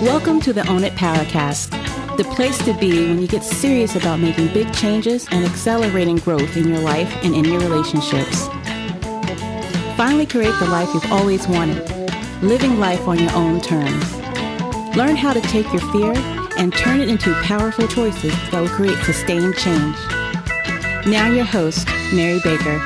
Welcome to the Own It Powercast, the place to be when you get serious about making big changes and accelerating growth in your life and in your relationships. Finally create the life you've always wanted, living life on your own terms. Learn how to take your fear and turn it into powerful choices that will create sustained change. Now your host, Mary Baker.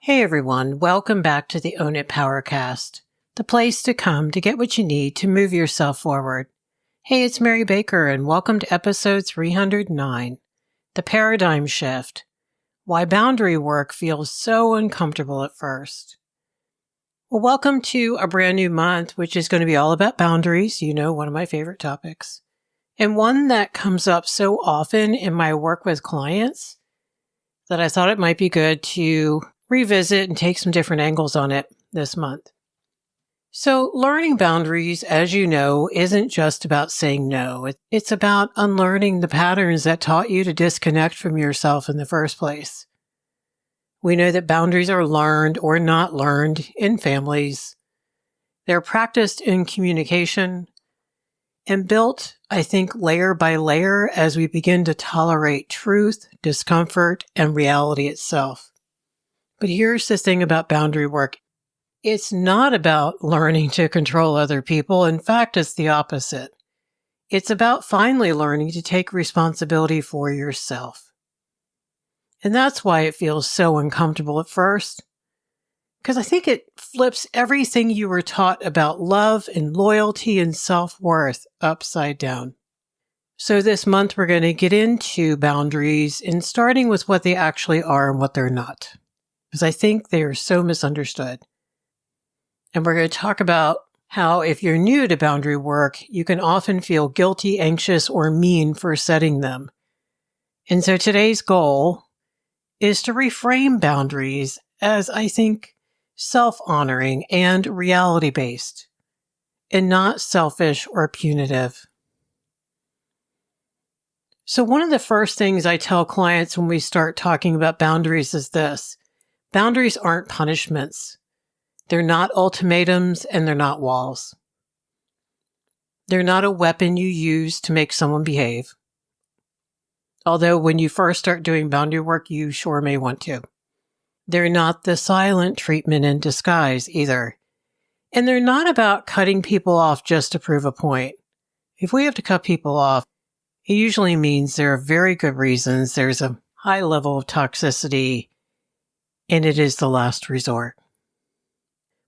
Hey everyone, welcome back to the Own It Powercast, the place to come to get what you need to move yourself forward. Hey, it's Mary Baker and welcome to episode 309, The Paradigm Shift, Why Boundary Work Feels So Uncomfortable at First. Well, welcome to a brand new month, which is going to be all about boundaries, one of my favorite topics, and one that comes up so often in my work with clients that I thought it might be good to revisit and take some different angles on it this month. So learning boundaries, as you know, isn't just about saying no. It's about unlearning the patterns that taught you to disconnect from yourself in the first place. We know that boundaries are learned or not learned in families. They're practiced in communication and built, I think, layer by layer as we begin to tolerate truth, discomfort, and reality itself. But here's the thing about boundary work. It's not about learning to control other people. In fact, it's the opposite. It's about finally learning to take responsibility for yourself. And that's why it feels so uncomfortable at first. Because I think it flips everything you were taught about love and loyalty and self-worth upside down. So this month we're going to get into boundaries and starting with what they actually are and what they're not. Because I think they are so misunderstood. And we're going to talk about how if you're new to boundary work, you can often feel guilty, anxious, or mean for setting them. And so today's goal is to reframe boundaries as, I think, self-honoring and reality-based, and not selfish or punitive. So one of the first things I tell clients when we start talking about boundaries is this. Boundaries aren't punishments. They're not ultimatums and they're not walls. They're not a weapon you use to make someone behave. Although when you first start doing boundary work, you sure may want to. They're not the silent treatment in disguise either. And they're not about cutting people off just to prove a point. If we have to cut people off, it usually means there are very good reasons. There's a high level of toxicity, and it is the last resort.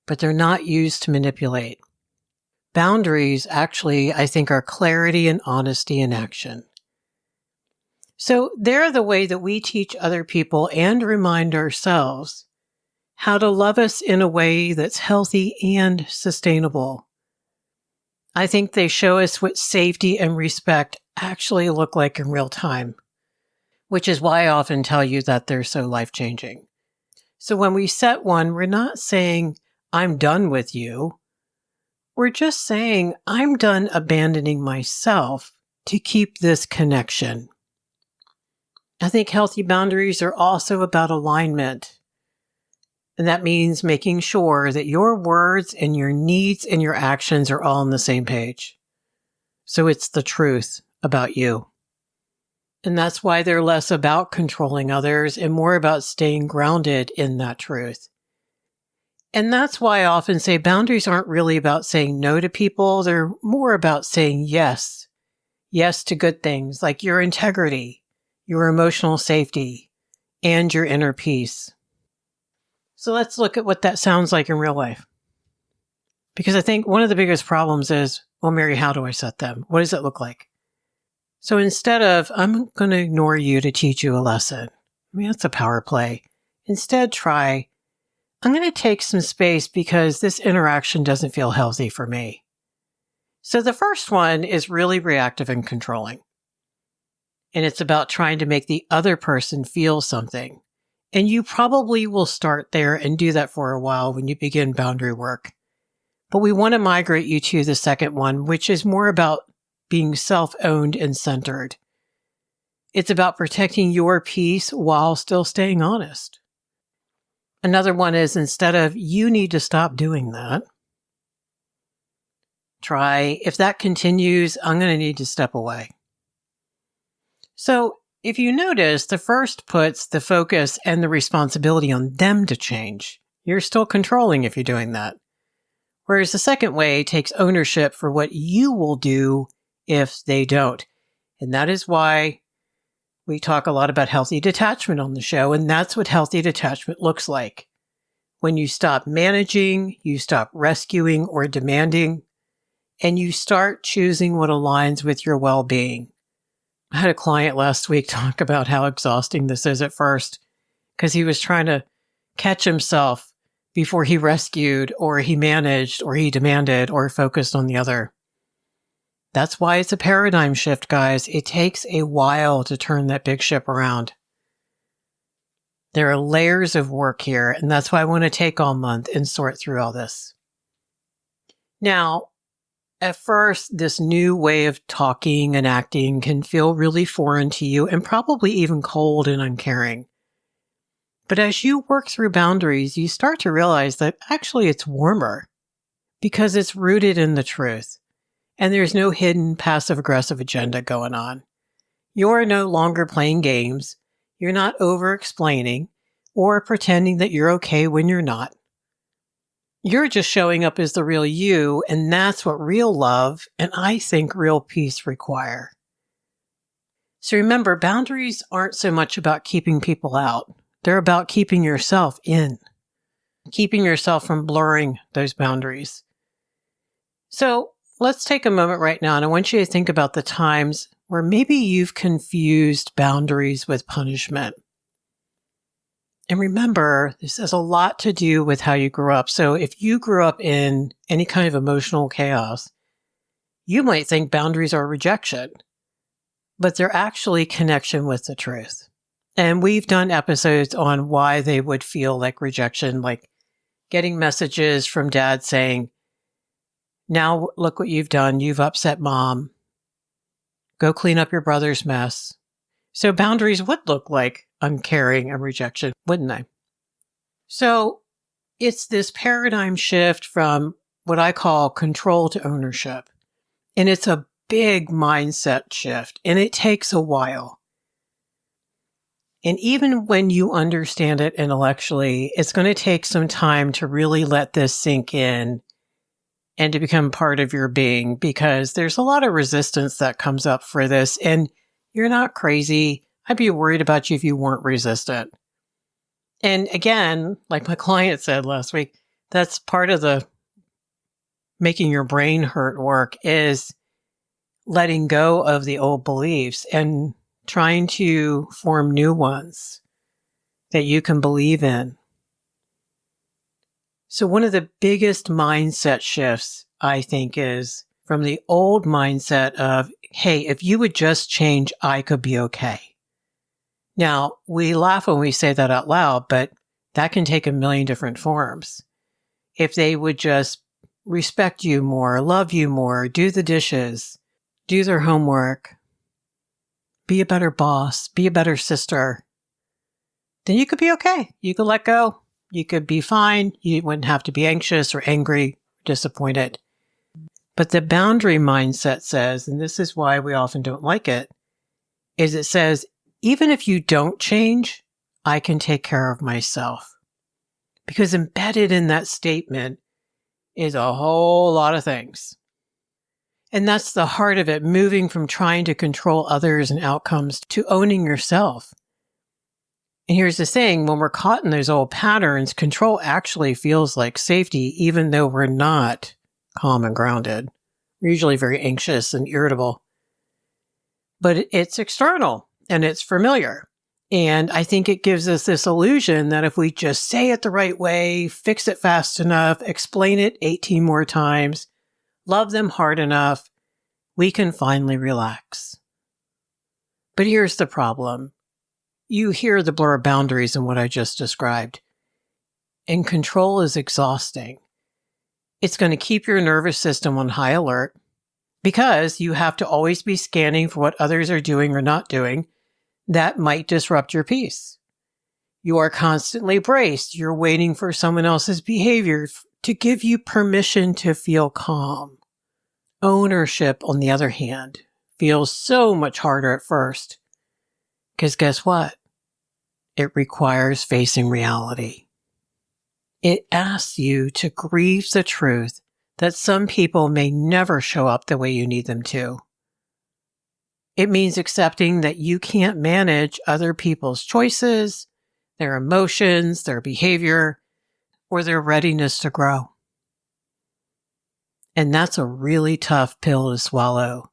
But they're not used to manipulate. Boundaries actually, I think, are clarity and honesty in action. So they're the way that we teach other people and remind ourselves how to love us in a way that's healthy and sustainable. I think they show us what safety and respect actually look like in real time, which is why I often tell you that they're so life-changing. So when we set one, we're not saying, I'm done with you. We're just saying, I'm done abandoning myself to keep this connection. I think healthy boundaries are also about alignment. And that means making sure that your words and your needs and your actions are all on the same page. So it's the truth about you. And that's why they're less about controlling others and more about staying grounded in that truth. And that's why I often say boundaries aren't really about saying no to people. They're more about saying yes. Yes to good things like your integrity, your emotional safety, and your inner peace. So let's look at what that sounds like in real life. Because I think one of the biggest problems is, well, Mary, how do I set them? What does it look like? So instead of, I'm going to ignore you to teach you a lesson. That's a power play. Instead, try, I'm going to take some space because this interaction doesn't feel healthy for me. So the first one is really reactive and controlling. And it's about trying to make the other person feel something. And you probably will start there and do that for a while when you begin boundary work. But we want to migrate you to the second one, which is more about being self-owned and centered. It's about protecting your peace while still staying honest. Another one is instead of you need to stop doing that, try if that continues, I'm going to need to step away. So if you notice, the first puts the focus and the responsibility on them to change. You're still controlling if you're doing that. Whereas the second way takes ownership for what you will do if they don't. And that is why we talk a lot about healthy detachment on the show. And that's what healthy detachment looks like. When you stop managing, you stop rescuing or demanding, and you start choosing what aligns with your well-being. I had a client last week talk about how exhausting this is at first because he was trying to catch himself before he rescued or he managed or he demanded or focused on the other. That's why it's a paradigm shift, guys. It takes a while to turn that big ship around. There are layers of work here, and that's why I want to take all month and sort through all this. Now, at first, this new way of talking and acting can feel really foreign to you and probably even cold and uncaring. But as you work through boundaries, you start to realize that actually it's warmer because it's rooted in the truth. And there's no hidden passive-aggressive agenda going on. You're no longer playing games. You're not over-explaining or pretending that you're okay when you're not. You're just showing up as the real you, and that's what real love and I think real peace require. So remember, boundaries aren't so much about keeping people out. They're about keeping yourself in, keeping yourself from blurring those boundaries. So let's take a moment right now, and I want you to think about the times where maybe you've confused boundaries with punishment. And remember, this has a lot to do with how you grew up. So if you grew up in any kind of emotional chaos, you might think boundaries are rejection, but they're actually connection with the truth. And we've done episodes on why they would feel like rejection, like getting messages from dad saying, now look what you've done. You've upset mom. Go clean up your brother's mess. So boundaries would look like uncaring and rejection, wouldn't they? So it's this paradigm shift from what I call control to ownership. And it's a big mindset shift, and it takes a while. And even when you understand it intellectually, it's going to take some time to really let this sink in and to become part of your being, because there's a lot of resistance that comes up for this. And you're not crazy. I'd be worried about you if you weren't resistant. And again, like my client said last week, that's part of the making your brain hurt work is letting go of the old beliefs and trying to form new ones that you can believe in. So one of the biggest mindset shifts, I think, is from the old mindset of, hey, if you would just change, I could be okay. Now, we laugh when we say that out loud, but that can take a million different forms. If they would just respect you more, love you more, do the dishes, do their homework, be a better boss, be a better sister, then you could be okay. You could let go. You could be fine. You wouldn't have to be anxious or angry, disappointed. But the boundary mindset says, and this is why we often don't like it, is it says, even if you don't change, I can take care of myself. Because embedded in that statement is a whole lot of things. And that's the heart of it, moving from trying to control others and outcomes to owning yourself. And here's the thing, when we're caught in those old patterns, control actually feels like safety, even though we're not calm and grounded. We're usually very anxious and irritable. But it's external and it's familiar. And I think it gives us this illusion that if we just say it the right way, fix it fast enough, explain it 18 more times, love them hard enough, we can finally relax. But here's the problem. You hear the blur of boundaries in what I just described. And control is exhausting. It's going to keep your nervous system on high alert because you have to always be scanning for what others are doing or not doing that might disrupt your peace. You are constantly braced. You're waiting for someone else's behavior to give you permission to feel calm. Ownership, on the other hand, feels so much harder at first. Because guess what? It requires facing reality. It asks you to grieve the truth that some people may never show up the way you need them to. It means accepting that you can't manage other people's choices, their emotions, their behavior, or their readiness to grow. And that's a really tough pill to swallow,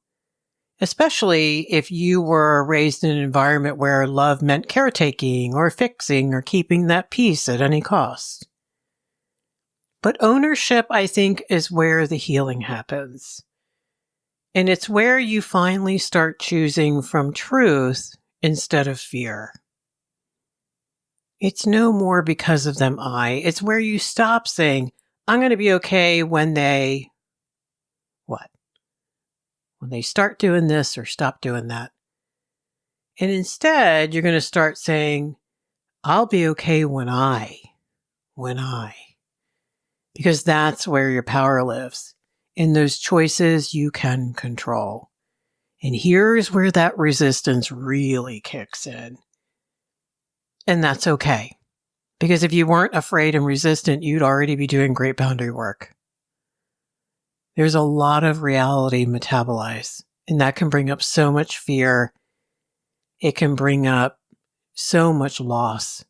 especially if you were raised in an environment where love meant caretaking or fixing or keeping that peace at any cost. But ownership, I think, is where the healing happens. And it's where you finally start choosing from truth instead of fear. It's no more because of them, It's where you stop saying, I'm going to be okay when they, what? When they start doing this or stop doing that. And instead, you're going to start saying, I'll be okay when I. Because that's where your power lives, in those choices you can control. And here's where that resistance really kicks in. And that's okay. Because if you weren't afraid and resistant, you'd already be doing great boundary work. There's a lot of reality metabolized, and that can bring up so much fear. It can bring up so much loss.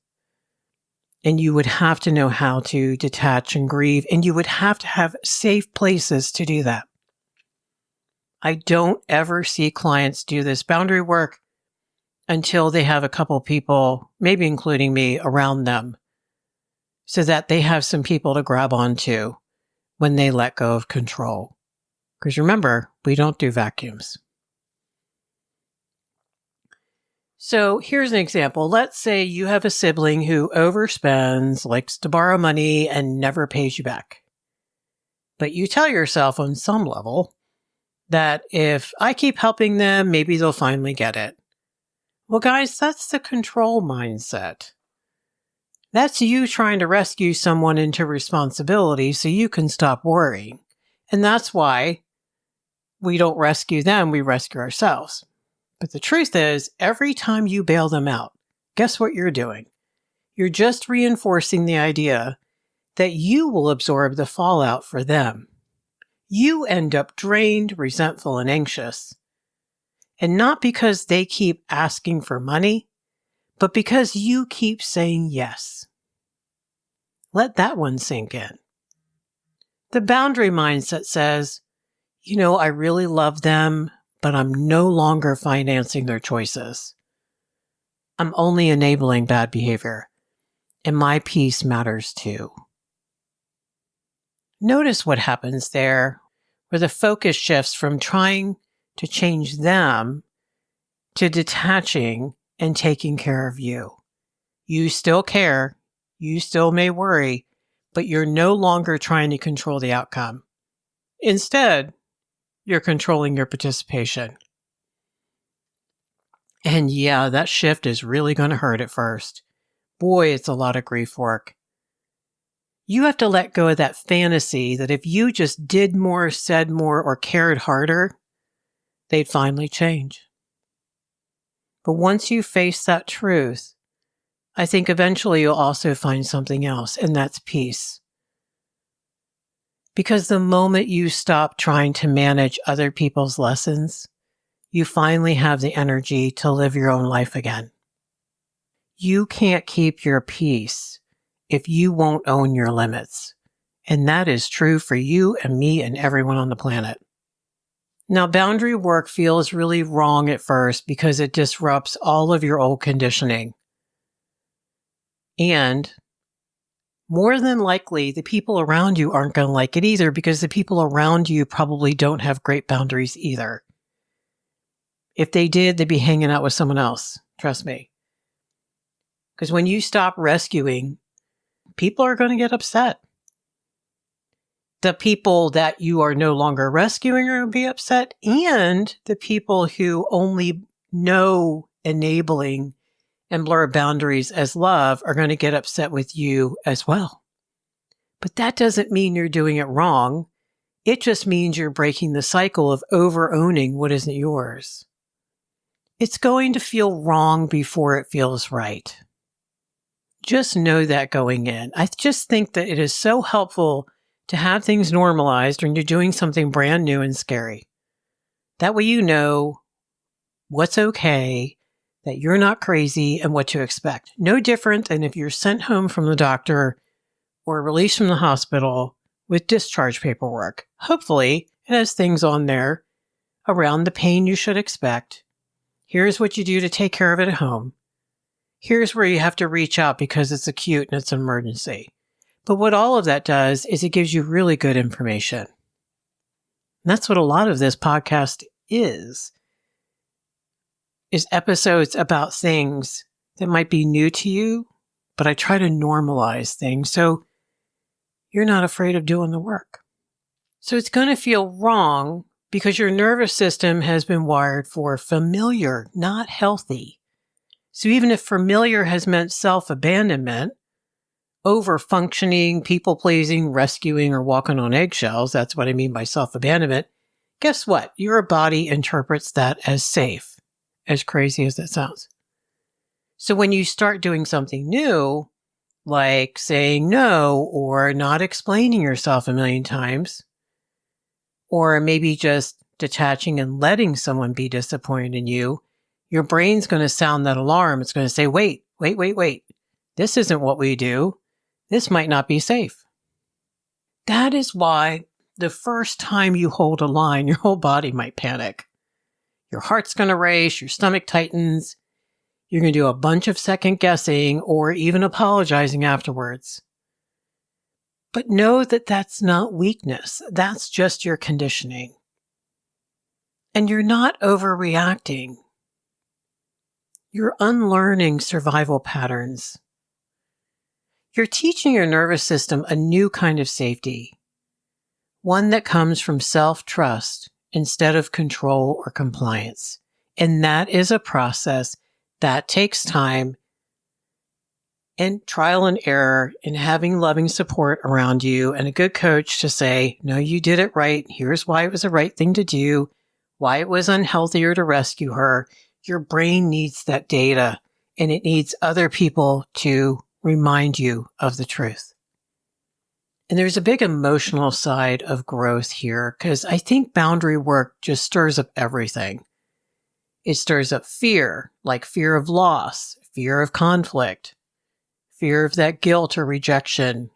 And you would have to know how to detach and grieve, and you would have to have safe places to do that. I don't ever see clients do this boundary work until they have a couple people, maybe including me, around them, so that they have some people to grab onto when they let go of control. Because remember, we don't do vacuums. So here's an example. Let's say you have a sibling who overspends, likes to borrow money, and never pays you back. But you tell yourself on some level that if I keep helping them, maybe they'll finally get it. Well, guys, that's the control mindset. That's you trying to rescue someone into responsibility so you can stop worrying. And that's why we don't rescue them, we rescue ourselves. But the truth is, every time you bail them out, guess what you're doing? You're just reinforcing the idea that you will absorb the fallout for them. You end up drained, resentful, and anxious. And not because they keep asking for money, but because you keep saying yes. Let that one sink in. The boundary mindset says, I really love them, but I'm no longer financing their choices. I'm only enabling bad behavior, and my peace matters too. Notice what happens there, where the focus shifts from trying to change them to detaching and taking care of you. You still care, you still may worry, but you're no longer trying to control the outcome. Instead, you're controlling your participation. And yeah, that shift is really going to hurt at first. Boy, it's a lot of grief work. You have to let go of that fantasy that if you just did more, said more, or cared harder, they'd finally change. But once you face that truth, I think eventually you'll also find something else, and that's peace. Because the moment you stop trying to manage other people's lessons, you finally have the energy to live your own life again. You can't keep your peace if you won't own your limits. And that is true for you and me and everyone on the planet. Now, boundary work feels really wrong at first because it disrupts all of your old conditioning. And more than likely, the people around you aren't going to like it either because the people around you probably don't have great boundaries either. If they did, they'd be hanging out with someone else. Trust me. Because when you stop rescuing, people are going to get upset. The people that you are no longer rescuing are going to be upset, and the people who only know enabling and blur boundaries as love are going to get upset with you as well. But that doesn't mean you're doing it wrong. It just means you're breaking the cycle of over-owning what isn't yours. It's going to feel wrong before it feels right. Just know that going in. I just think that it is so helpful to have things normalized when you're doing something brand new and scary. That way you know what's okay, that you're not crazy, and what to expect. No different than if you're sent home from the doctor or released from the hospital with discharge paperwork. Hopefully, it has things on there around the pain you should expect. Here's what you do to take care of it at home. Here's where you have to reach out because it's acute and it's an emergency. But what all of that does is it gives you really good information. And that's what a lot of this podcast is episodes about things that might be new to you, but I try to normalize things so you're not afraid of doing the work. So it's going to feel wrong because your nervous system has been wired for familiar, not healthy. So even if familiar has meant self-abandonment, over-functioning, people-pleasing, rescuing, or walking on eggshells, that's what I mean by self-abandonment, guess what? Your body interprets that as safe, as crazy as that sounds. So when you start doing something new, like saying no or not explaining yourself a million times, or maybe just detaching and letting someone be disappointed in you, your brain's going to sound that alarm. It's going to say, wait. This isn't what we do. This might not be safe. That is why the first time you hold a line, your whole body might panic. Your heart's going to race, your stomach tightens. You're going to do a bunch of second guessing or even apologizing afterwards. But know that that's not weakness. That's just your conditioning. And you're not overreacting. You're unlearning survival patterns. You're teaching your nervous system a new kind of safety, one that comes from self-trust instead of control or compliance. And that is a process that takes time and trial and error and having loving support around you and a good coach to say, no, you did it right. Here's why it was the right thing to do, why it was unhealthier to rescue her. Your brain needs that data and it needs other people to remind you of the truth. And there's a big emotional side of growth here because I think boundary work just stirs up everything. It stirs up fear, like fear of loss, fear of conflict, fear of that guilt or rejection.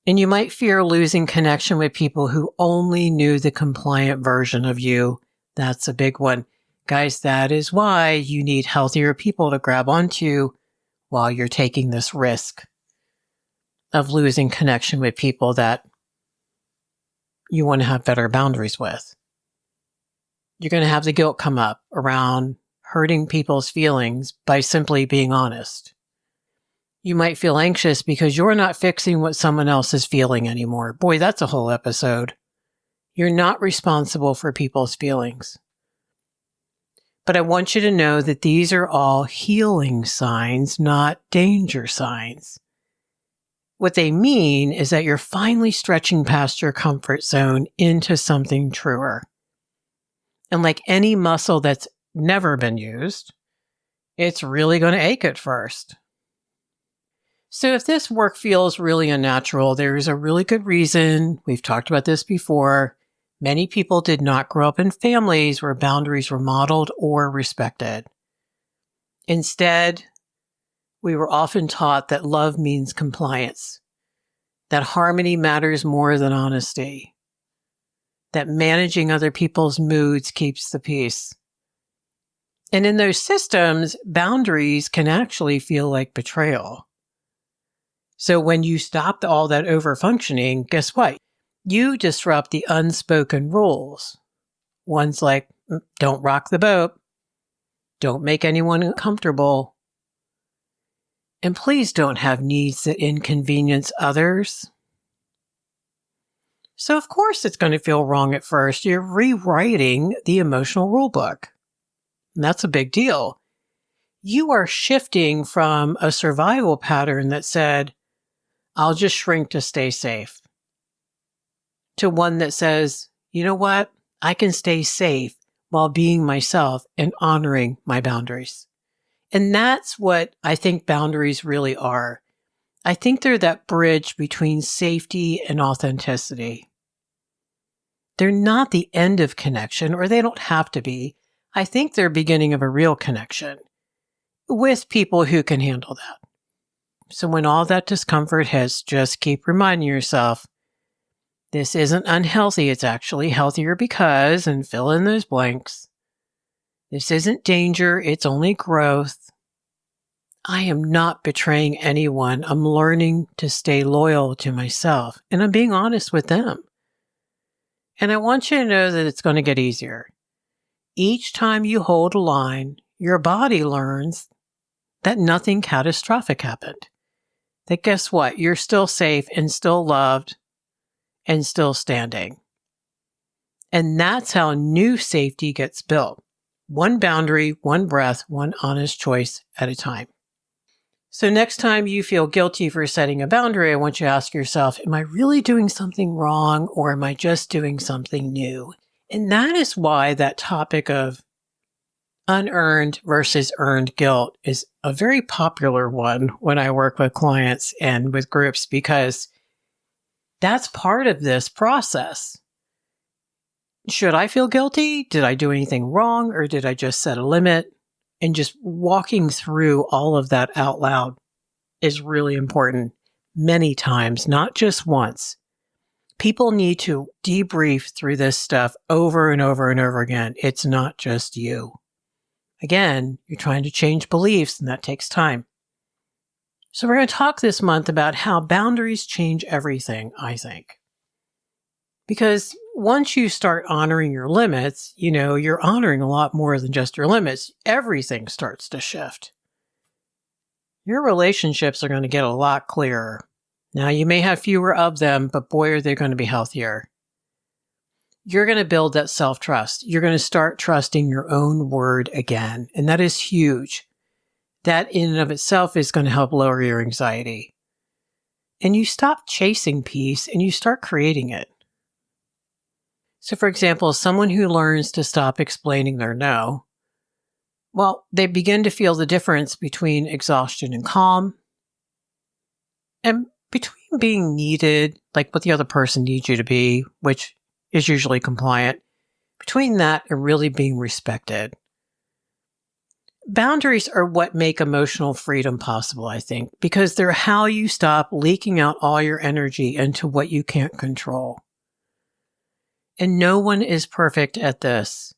And you might fear losing connection with people who only knew the compliant version of you. That's a big one. Guys, that is why you need healthier people to grab onto while you're taking this risk of losing connection with people that you want to have better boundaries with. You're going to have the guilt come up around hurting people's feelings by simply being honest. You might feel anxious because you're not fixing what someone else is feeling anymore. Boy, that's a whole episode. You're not responsible for people's feelings. But I want you to know that these are all healing signs, not danger signs. What they mean is that you're finally stretching past your comfort zone into something truer. And like any muscle that's never been used, it's really going to ache at first. So if this work feels really unnatural, there's a really good reason. We've talked about this before. Many people did not grow up in families where boundaries were modeled or respected. Instead, we were often taught that love means compliance, that harmony matters more than honesty, that managing other people's moods keeps the peace. And in those systems, boundaries can actually feel like betrayal. So when you stop all that overfunctioning, guess what? You disrupt the unspoken rules. Ones like, don't rock the boat, don't make anyone uncomfortable, and please don't have needs that inconvenience others. So of course it's going to feel wrong at first. You're rewriting the emotional rule book. And that's a big deal. you are shifting from a survival pattern that said, I'll just shrink to stay safe, to one that says, you know what? I can stay safe while being myself and honoring my boundaries. And that's what I think boundaries really are. I think they're that bridge between safety and authenticity. They're not the end of connection, or they don't have to be. I think they're beginning of a real connection with people who can handle that. So when all that discomfort hits, just keep reminding yourself, this isn't unhealthy. It's actually healthier because, and fill in those blanks. This isn't danger. It's only growth. I am not betraying anyone. I'm learning to stay loyal to myself, and I'm being honest with them. And I want you to know that it's going to get easier. Each time you hold a line, your body learns that nothing catastrophic happened. That guess what? You're still safe and still loved and still standing. And that's how new safety gets built. One boundary, one breath, one honest choice at a time. So next time you feel guilty for setting a boundary, I want you to ask yourself, am I really doing something wrong, or am I just doing something new? And that is why that topic of unearned versus earned guilt is a very popular one when I work with clients and with groups, because that's part of this process. Should I feel guilty? Did I do anything wrong, or did I just set a limit? And just walking through all of that out loud is really important many times, not just once. People need to debrief through this stuff over and over and over again. It's not just you. Again, you're trying to change beliefs, and that takes time. So we're going to talk this month about how boundaries change everything, I think. Because once you start honoring your limits, you're honoring a lot more than just your limits. Everything starts to shift. Your relationships are going to get a lot clearer. Now, you may have fewer of them, but boy, are they going to be healthier. You're going to build that self-trust. You're going to start trusting your own word again. And that is huge. That in and of itself is going to help lower your anxiety. And you stop chasing peace and you start creating it. So for example, someone who learns to stop explaining their no, well, they begin to feel the difference between exhaustion and calm, and between being needed, like what the other person needs you to be, which is usually compliant, between that and really being respected. Boundaries are what make emotional freedom possible, I think, because they're how you stop leaking out all your energy into what you can't control. And no one is perfect at this.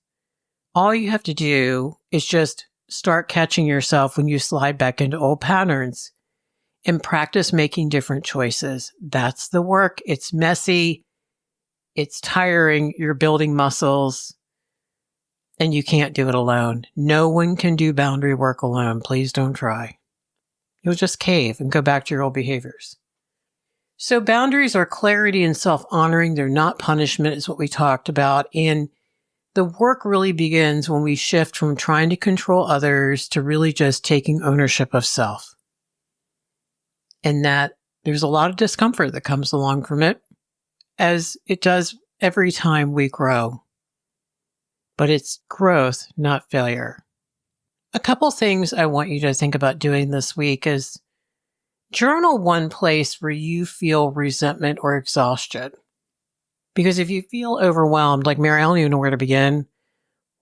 All you have to do is just start catching yourself when you slide back into old patterns and practice making different choices. That's the work. It's messy. It's tiring. You're building muscles, and you can't do it alone. No one can do boundary work alone. Please don't try. You'll just cave and go back to your old behaviors. So boundaries are clarity and self-honoring. They're not punishment, is what we talked about. And the work really begins when we shift from trying to control others to really just taking ownership of self. And that there's a lot of discomfort that comes along from it, as it does every time we grow. But it's growth, not failure. A couple things I want you to think about doing this week is journal one place where you feel resentment or exhaustion. Because if you feel overwhelmed, like Mary, I don't even know where to begin,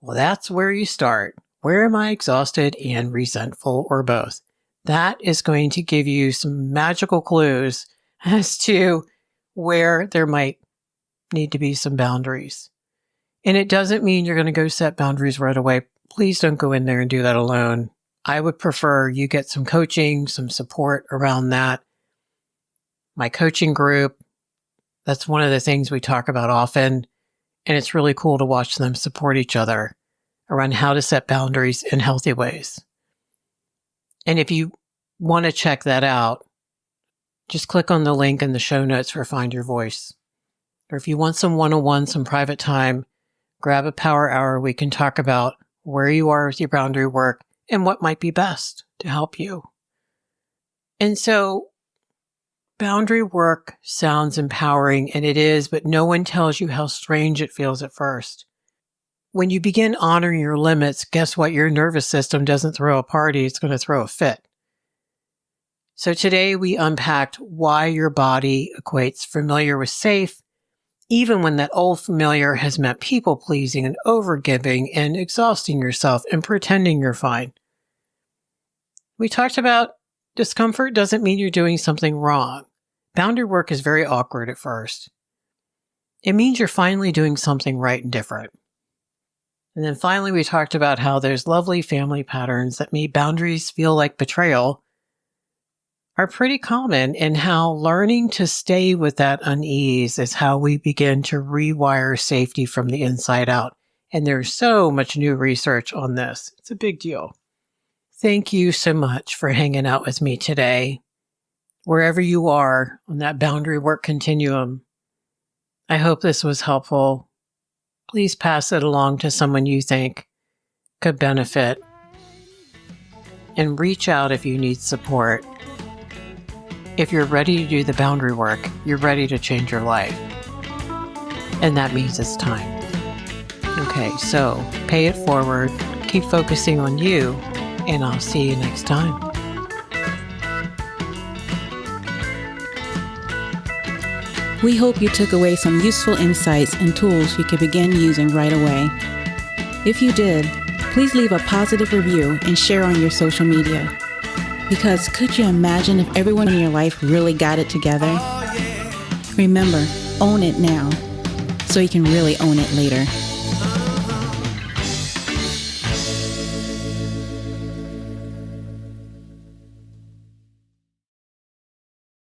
well, that's where you start. Where am I exhausted and resentful, or both? That is going to give you some magical clues as to where there might need to be some boundaries. And it doesn't mean you're going to go set boundaries right away. Please don't go in there and do that alone. I would prefer you get some coaching, some support around that. My coaching group, that's one of the things we talk about often. And it's really cool to watch them support each other around how to set boundaries in healthy ways. And if you want to check that out, just click on the link in the show notes for Find Your Voice. Or if you want some one-on-one, some private time, grab a power hour. We can talk about where you are with your boundary work and what might be best to help you. And so boundary work sounds empowering, and it is, but no one tells you how strange it feels at first. When you begin honoring your limits, guess what? Your nervous system doesn't throw a party, it's going to throw a fit. So today we unpacked why your body equates familiar with safe, even when that old familiar has meant people-pleasing and overgiving and exhausting yourself and pretending you're fine. We talked about discomfort doesn't mean you're doing something wrong. Boundary work is very awkward at first. It means you're finally doing something right and different. And then finally, we talked about how there's lovely family patterns that make boundaries feel like betrayal are pretty common, and how learning to stay with that unease is how we begin to rewire safety from the inside out. And there's so much new research on this. It's a big deal. Thank you so much for hanging out with me today. Wherever you are on that boundary work continuum, I hope this was helpful. Please pass it along to someone you think could benefit. And reach out if you need support. If you're ready to do the boundary work, you're ready to change your life. And that means it's time. Okay, so pay it forward, keep focusing on you, and I'll see you next time. We hope you took away some useful insights and tools you can begin using right away. If you did, please leave a positive review and share on your social media. Because could you imagine if everyone in your life really got it together? Remember, own it now, so you can really own it later.